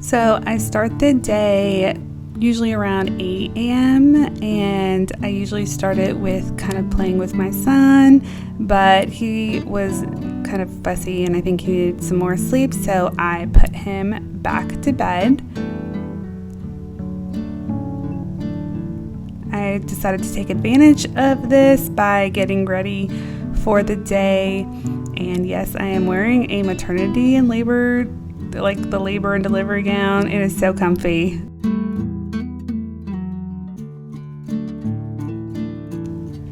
So I start the day usually around 8 a.m. and I usually start it with kind of playing with my son, but he was kind of fussy and I think he needed some more sleep, so I put him back to bed. I decided to take advantage of this by getting ready for the day, and yes, I am wearing a maternity and labor, like the labor and delivery gown. It is so comfy.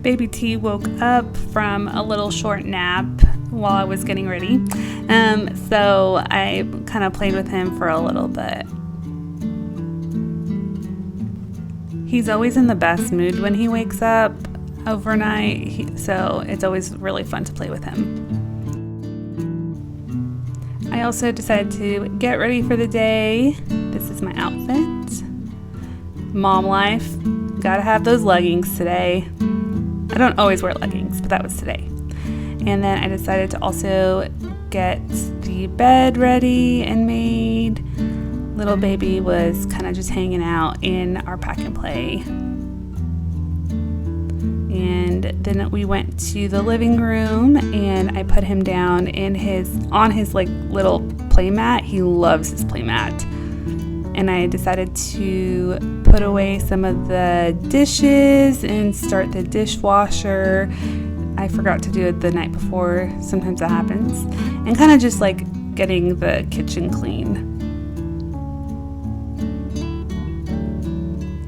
Baby T woke up from a little short nap while I was getting ready, so I kind of played with him for a little bit. He's always in the best mood when he wakes up overnight, so it's always really fun to play with him. I also decided to get ready for the day. This is my outfit. Mom life. Gotta have those leggings today. I don't always wear leggings, but that was today. And then I decided to also get the bed ready and made. Little baby was kind of just hanging out in our pack and play. And then we went to the living room and I put him down on his like little play mat. He loves his play mat. And I decided to put away some of the dishes and start the dishwasher. I forgot to do it the night before. Sometimes that happens. And kind of just like getting the kitchen clean.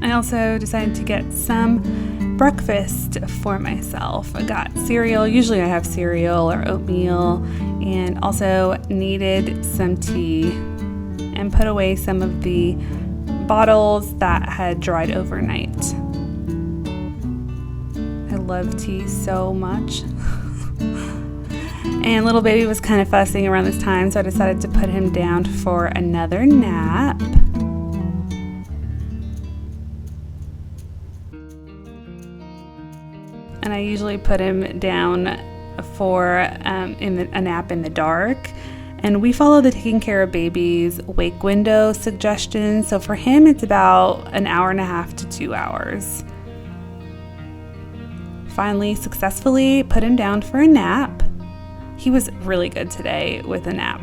I also decided to get some breakfast for myself. I got cereal. Usually I have cereal or oatmeal, and also needed some tea, and put away some of the bottles that had dried overnight. I love tea so much. And little baby was kind of fussing around this time, so I decided to put him down for another nap. And I usually put him down for a nap in the dark. And we follow the Taking Care of Babies wake window suggestions. So for him, it's about an hour and a half to 2 hours. Finally, successfully put him down for a nap. He was really good today with a nap.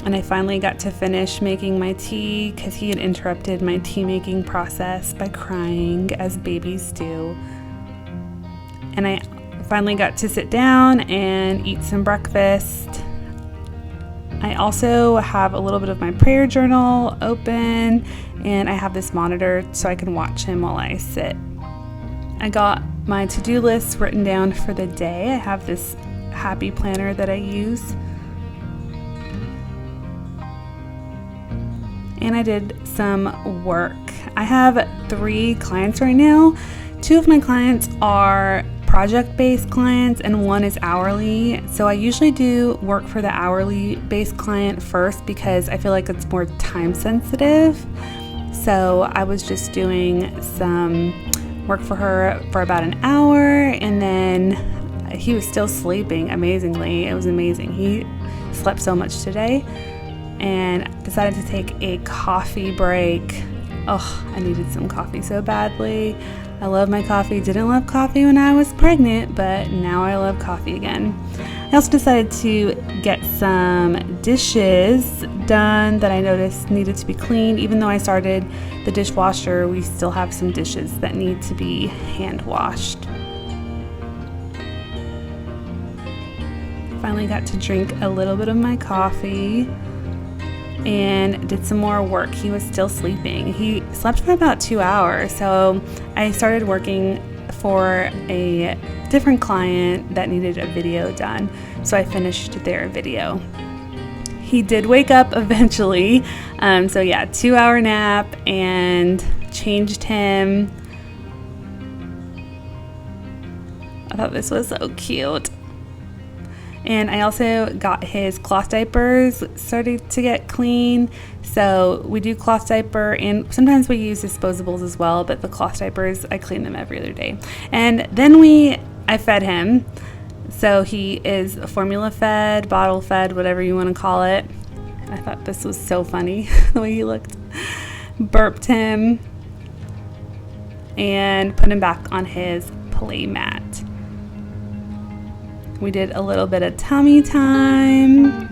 And I finally got to finish making my tea because he had interrupted my tea making process by crying, as babies do. And I finally got to sit down and eat some breakfast. I also have a little bit of my prayer journal open, and I have this monitor so I can watch him while I sit. I got my to-do list written down for the day. I have this happy planner that I use. And I did some work. I have 3 clients right now. 2 of my clients are project-based clients and 1 is hourly. So I usually do work for the hourly based client first because I feel like it's more time sensitive. So I was just doing some work for her for about an hour, and then he was still sleeping amazingly. It was amazing. He slept so much today, and decided to take a coffee break. Oh, I needed some coffee so badly. I love my coffee. Didn't love coffee when I was pregnant, but now I love coffee again. I also decided to get some dishes done that I noticed needed to be cleaned. Even though I started the dishwasher, we still have some dishes that need to be hand washed. Finally got to drink a little bit of my coffee and did some more work. He was still sleeping. He slept for about 2 hours, so I started working for a different client that needed a video done, so I finished their video. He did wake up eventually, so yeah, 2-hour nap, and changed him. I thought this was so cute. And I also got his cloth diapers started to get clean. So we do cloth diaper, and sometimes we use disposables as well, but the cloth diapers, I clean them every other day. And then I fed him. So he is formula fed, bottle fed, whatever you want to call it. I thought this was so funny, the way he looked. Burped him and put him back on his play mat. We did a little bit of tummy time.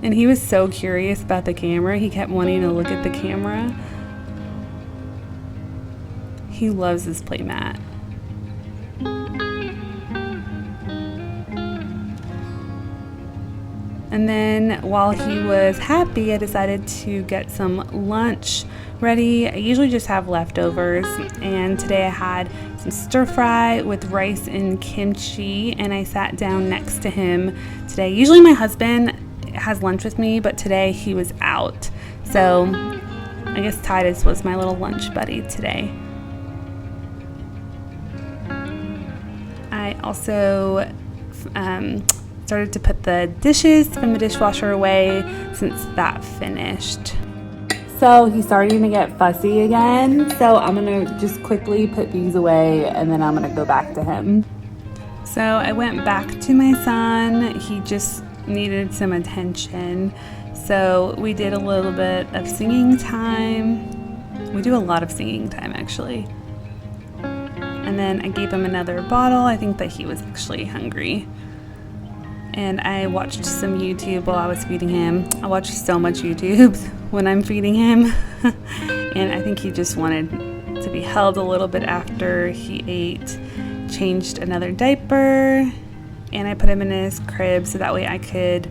And he was so curious about the camera. He kept wanting to look at the camera. He loves his play mat. And then while he was happy, I decided to get some lunch ready. I usually just have leftovers, and today I had some stir fry with rice and kimchi, and I sat down next to him today. Usually my husband has lunch with me, but today he was out. So I guess Titus was my little lunch buddy today. I also started to put the dishes from the dishwasher away since that finished. So he's starting to get fussy again, so I'm gonna just quickly put these away and then I'm gonna go back to him. So I went back to my son. He just needed some attention, so we did a little bit of singing time. We do a lot of singing time actually. And then I gave him another bottle. I think that he was actually hungry. And I watched some YouTube while I was feeding him. I watch so much YouTube when I'm feeding him. And I think he just wanted to be held a little bit after he ate. Changed another diaper, and I put him in his crib so that way I could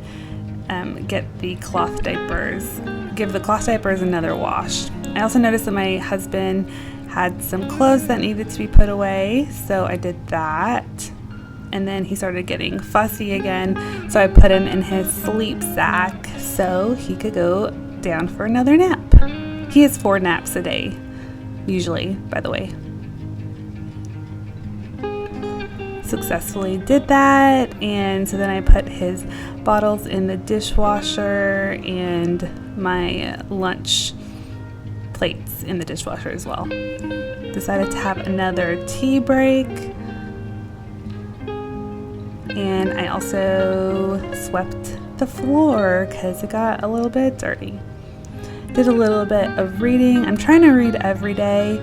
get the cloth diapers, give the cloth diapers another wash. I also noticed that my husband had some clothes that needed to be put away, so I did that. And then he started getting fussy again, so I put him in his sleep sack so he could go down for another nap. He has 4 naps a day, usually, by the way. Successfully did that, and so then I put his bottles in the dishwasher and my lunch plates in the dishwasher as well. Decided to have another tea break. And I also swept the floor because it got a little bit dirty. Did a little bit of reading. I'm trying to read every day.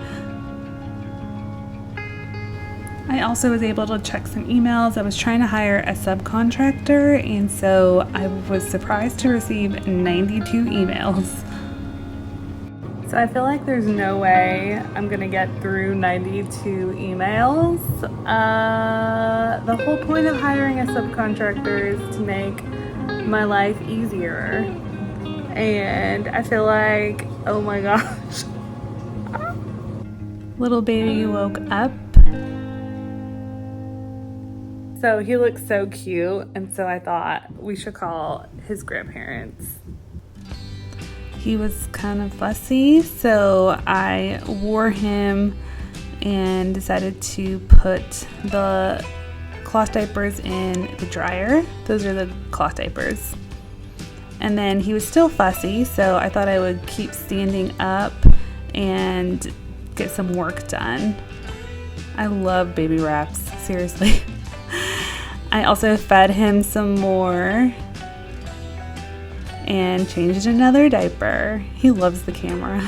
I also was able to check some emails. I was trying to hire a subcontractor, and so I was surprised to receive 92 emails. So I feel like there's no way I'm gonna get through 92 emails. The whole point of hiring a subcontractor is to make my life easier. And I feel like, oh my gosh. Little baby woke up. So he looks so cute, and so I thought we should call his grandparents. He was kind of fussy, so I wore him and decided to put the cloth diapers in the dryer. Those are the cloth diapers. And then he was still fussy, so I thought I would keep standing up and get some work done. I love baby wraps, seriously. I also fed him some more and changed another diaper. He loves the camera.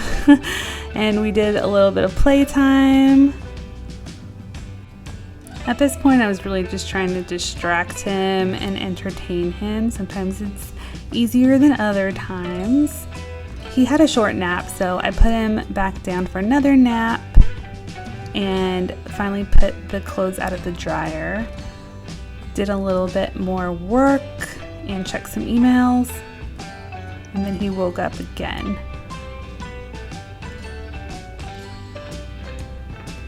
And we did a little bit of playtime. At this point, I was really just trying to distract him and entertain him. Sometimes it's easier than other times. He had a short nap, so I put him back down for another nap and finally put the clothes out of the dryer. Did a little bit more work and checked some emails, and then he woke up again.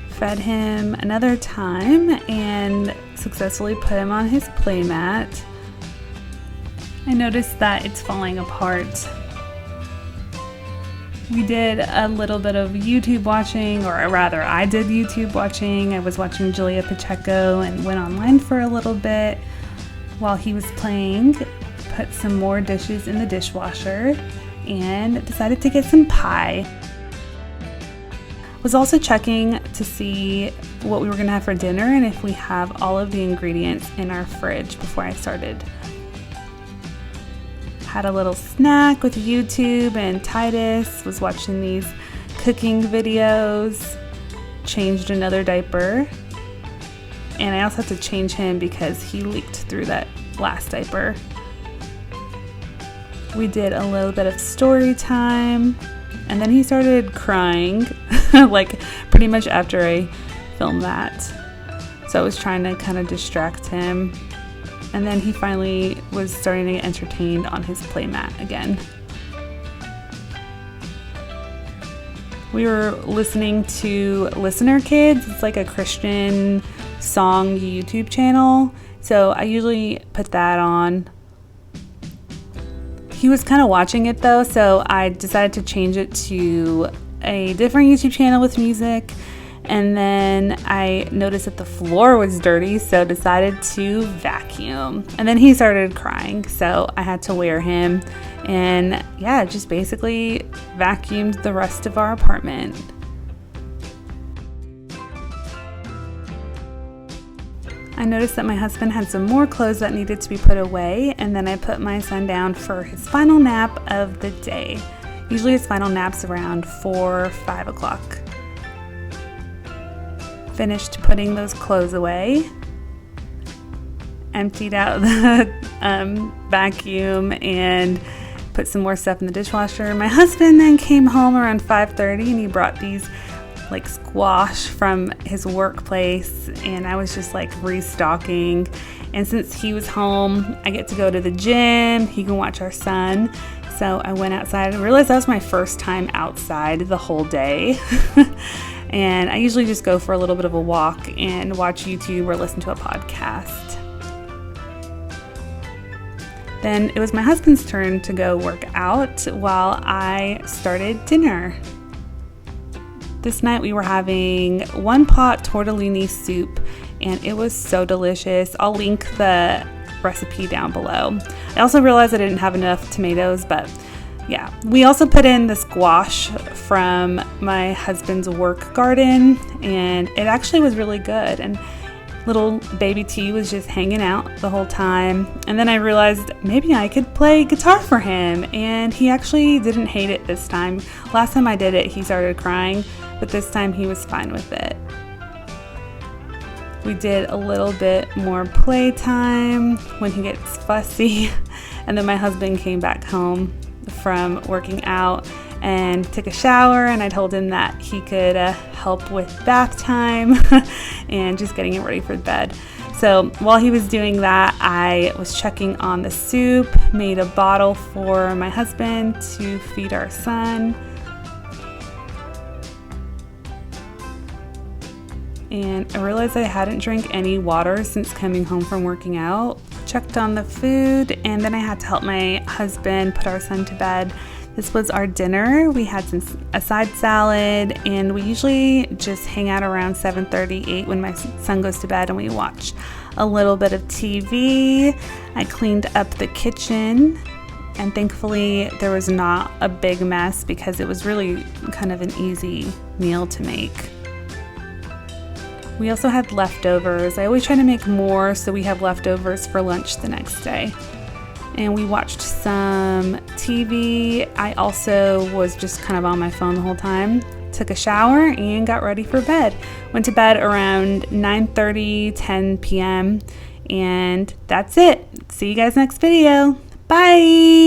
Fed him another time and successfully put him on his play mat. I noticed that it's falling apart. We did a little bit of YouTube watching, or rather I did YouTube watching. I was watching Julia Pacheco and went online for a little bit while he was playing. Put some more dishes in the dishwasher and decided to get some pie. Was also checking to see what we were gonna have for dinner and if we have all of the ingredients in our fridge before I started Had a little snack with YouTube, and Titus was watching these cooking videos. Changed another diaper, and I also had to change him because he leaked through that last diaper. We did a little bit of story time, and then he started crying like pretty much after I filmed that. So I was trying to kind of distract him, and then he finally was starting to get entertained on his playmat again. We were listening to Listener Kids. It's like a Christian song YouTube channel. So I usually put that on. He was kind of watching it though, so I decided to change it to a different YouTube channel with music. And then I noticed that the floor was dirty, so decided to vacuum. And then he started crying, so I had to wear him. And yeah, just basically vacuumed the rest of our apartment. I noticed that my husband had some more clothes that needed to be put away, and then I put my son down for his final nap of the day. Usually his final nap's around 4 or 5 o'clock. Finished putting those clothes away. Emptied out the vacuum and put some more stuff in the dishwasher. My husband then came home around 5:30, and he brought these like squash from his workplace, and I was just like restocking. And since he was home, I get to go to the gym. He can watch our son. So I went outside and realized that was my first time outside the whole day. And I usually just go for a little bit of a walk and watch YouTube or listen to a podcast. Then it was my husband's turn to go work out while I started dinner. This night we were having one pot tortellini soup, and it was so delicious. I'll link the recipe down below. I also realized I didn't have enough tomatoes, but yeah. We also put in the squash from my husband's work garden, and it actually was really good. And little baby T was just hanging out the whole time. And then I realized maybe I could play guitar for him, and he actually didn't hate it this time. Last time I did it, he started crying, but this time he was fine with it. We did a little bit more playtime when he gets fussy. And then my husband came back home from working out and took a shower, and I told him that he could help with bath time and just getting him ready for bed. So while he was doing that, I was checking on the soup, made a bottle for my husband to feed our son. And I realized I hadn't drank any water since coming home from working out. Checked on the food, and then I had to help my husband put our son to bed. This was our dinner. We had a side salad, and we usually just hang out around 7:30, 8 when my son goes to bed, and we watch a little bit of TV. I cleaned up the kitchen, and thankfully there was not a big mess because it was really kind of an easy meal to make. We also had leftovers. I always try to make more so we have leftovers for lunch the next day. And we watched some TV. I also was just kind of on my phone the whole time. Took a shower and got ready for bed. Went to bed around 9:30, 10 p.m. And that's it. See you guys next video. Bye!